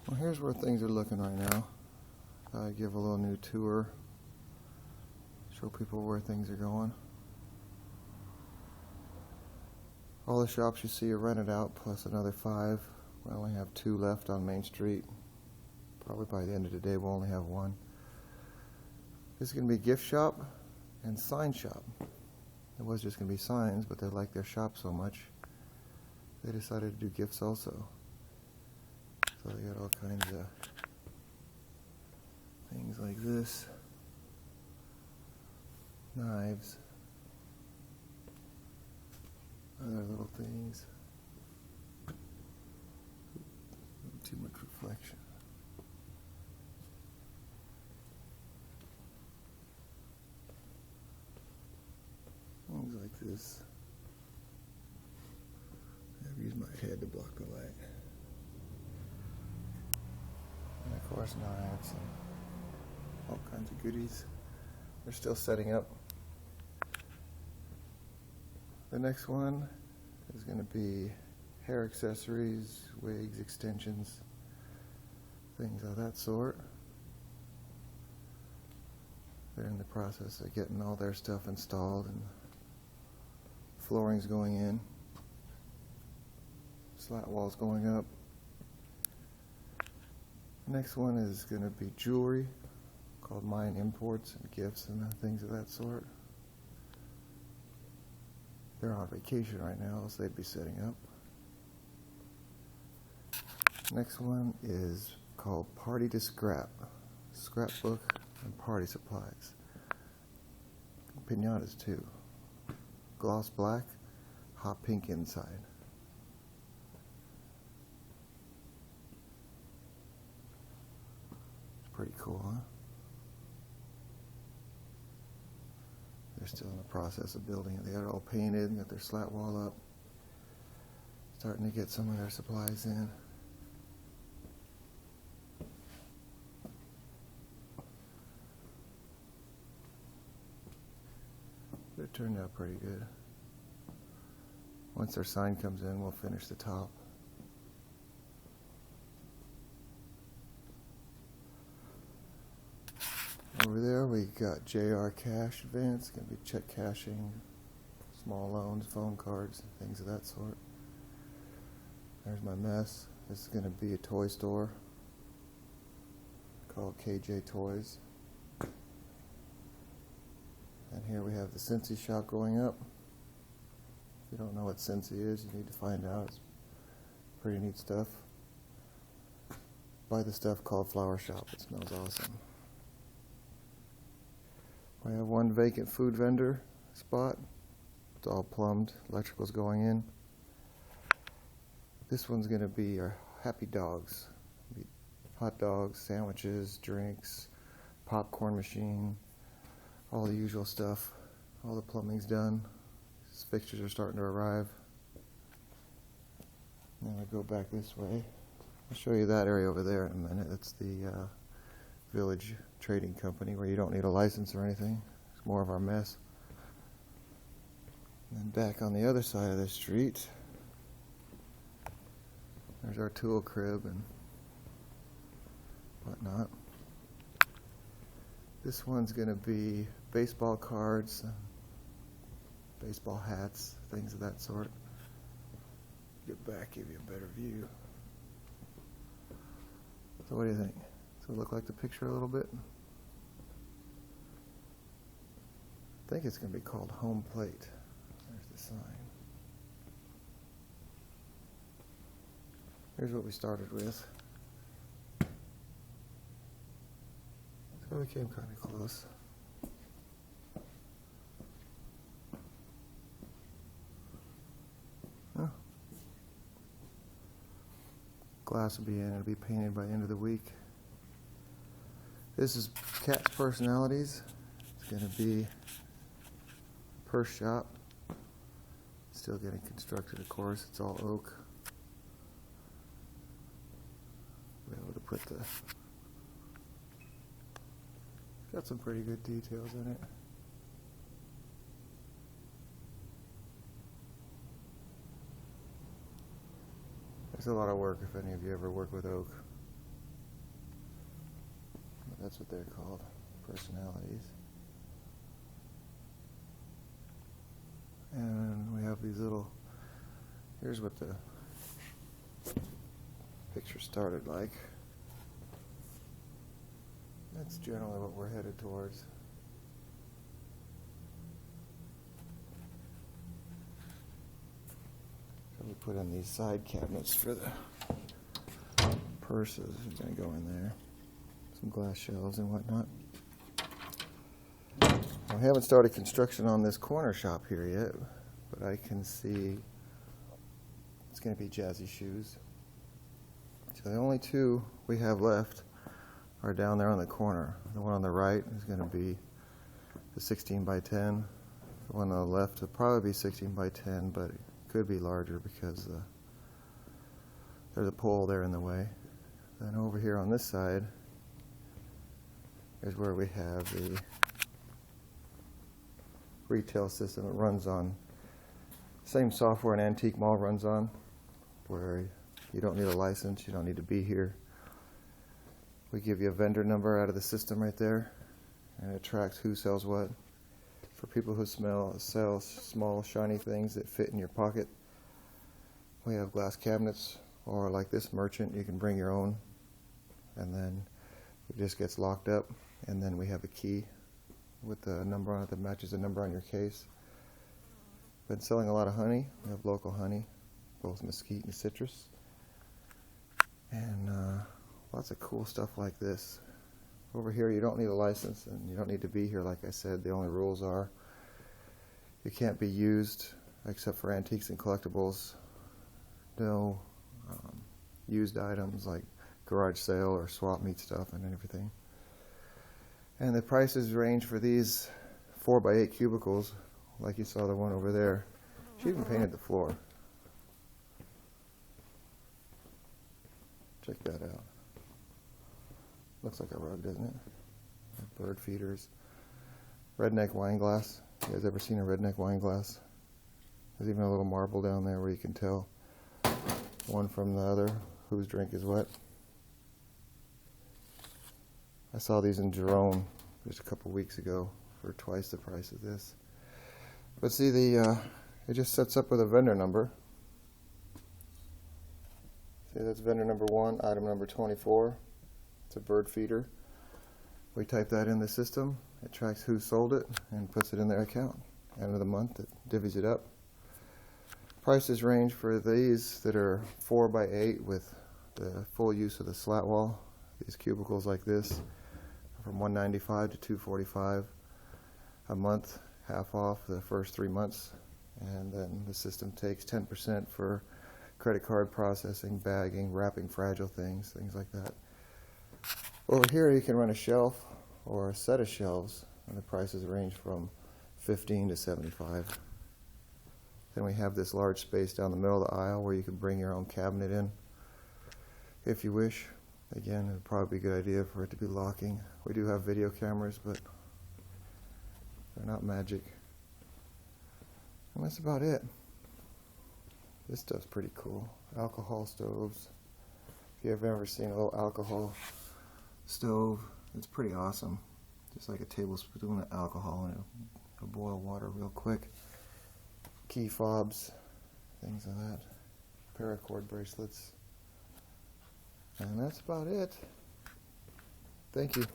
Well, here's where things are looking right now. I give a little new tour, show people where things are going. All the shops you see are rented out, plus another 5. We only have 2 left on Main Street. Probably by the end of the day we'll only have 1. This is going to be a gift shop and sign shop. It was just going to be signs, but they like their shop so much, they decided to do gifts also. So they got all kinds of things like this, knives, other little things. Too much reflection. Things like this. I've used my head to block the light. And of course knives and all kinds of goodies. They're still setting up. The next one is going to be hair accessories, wigs, extensions, things of that sort. They're in the process of getting all their stuff installed and flooring's going in, slat walls going up. Next one is going to be jewelry, called Mine Imports and Gifts and things of that sort. They're on vacation right now, so they'd be setting up. Next one is called Party to Scrap, scrapbook and party supplies. Pinatas too. Gloss black, hot pink inside. It's pretty cool, huh? They're still in the process of building it. They got it all painted and got their slat wall up. Starting to get some of their supplies in. But it turned out pretty good. Once their sign comes in, we'll finish the top. Over there we got JR Cash Advance, going to be check cashing, small loans, phone cards, things of that sort. There's my mess. This is going to be a toy store called KJ Toys. And here we have the Scentsy shop going up. If you don't know what Scentsy is, you need to find out. It's pretty neat stuff. Buy the stuff called Flower Shop. It smells awesome. We have one vacant food vendor spot. It's all plumbed. Electrical's going in. This one's going to be our Happy Dogs. Hot dogs, sandwiches, drinks, popcorn machine, all the usual stuff. All the plumbing's done. These fixtures are starting to arrive. Then I go back this way. I'll show you that area over there in a minute. That's the Village Trading Company, where you don't need a license or anything. It's more of our mess. And then back on the other side of the street, there's our tool crib and whatnot. This one's going to be baseball cards, baseball hats, things of that sort. Get back, give you a better view. So what do you think? Does it look like the picture a little bit? I think it's going to be called Home Plate. There's the sign. Here's what we started with. So we came kind of close. Oh. Glass will be in. It'll be painted by the end of the week. This is Cat's Personalities. It's going to be a purse shop. Still getting constructed, of course. It's all oak. Be able to put the... Got some pretty good details in it. There's a lot of work if any of you ever work with oak. That's what they're called, personalities. And we have these little, here's what the picture started like. That's generally what we're headed towards. So we put in these side cabinets for the purses. Are going to go in there. Some glass shelves and whatnot. We haven't started construction on this corner shop here yet, but I can see it's going to be Jazzy Shoes. So the only two we have left are down there on the corner. The one on the right is going to be the 16 by 10. The one on the left will probably be 16 by 10, but it could be larger because there's a pole there in the way. Then over here on this side is where we have the retail system. It runs on same software an antique mall runs on, where you don't need a license, you don't need to be here. We give you a vendor number out of the system right there, and it tracks who sells what. For people who sell small shiny things that fit in your pocket, we have glass cabinets, or like this merchant, you can bring your own, and then it just gets locked up, and then we have a key with the number on it that matches the number on your case. Been selling a lot of honey. We have local honey, both mesquite and citrus, and lots of cool stuff like this. Over here you don't need a license and you don't need to be here. Like I said, the only rules are you can't be used except for antiques and collectibles. No used items like garage sale or swap meet stuff and everything. And the prices range for these 4x8 cubicles, like you saw the one over there. She even painted the floor. Check that out. Looks like a rug, doesn't it? Bird feeders. Redneck wine glass. You guys ever seen a redneck wine glass? There's even a little marble down there where you can tell one from the other whose drink is what. I saw these in Jerome just a couple weeks ago for twice the price of this. But see, it just sets up with a vendor number. See, that's vendor number 1, item number 24. It's a bird feeder. We type that in the system. It tracks who sold it and puts it in their account. End of the month, it divvies it up. Prices range for these that are 4x8 with the full use of the slat wall. These cubicles like this, from $195 to $245 a month, half off the first 3 months, and then the system takes 10% for credit card processing, bagging, wrapping fragile things like that. Over here you can run a shelf or a set of shelves, and the prices range from $15 to $75. Then we have this large space down the middle of the aisle where you can bring your own cabinet in if you wish. Again, it would probably be a good idea for it to be locking. We do have video cameras, but they're not magic. And that's about it. This stuff's pretty cool. Alcohol stoves. If you've ever seen a little alcohol stove, it's pretty awesome. Just like a tablespoon of alcohol and it'll boil water real quick. Key fobs, things like that. Paracord bracelets. And that's about it. Thank you.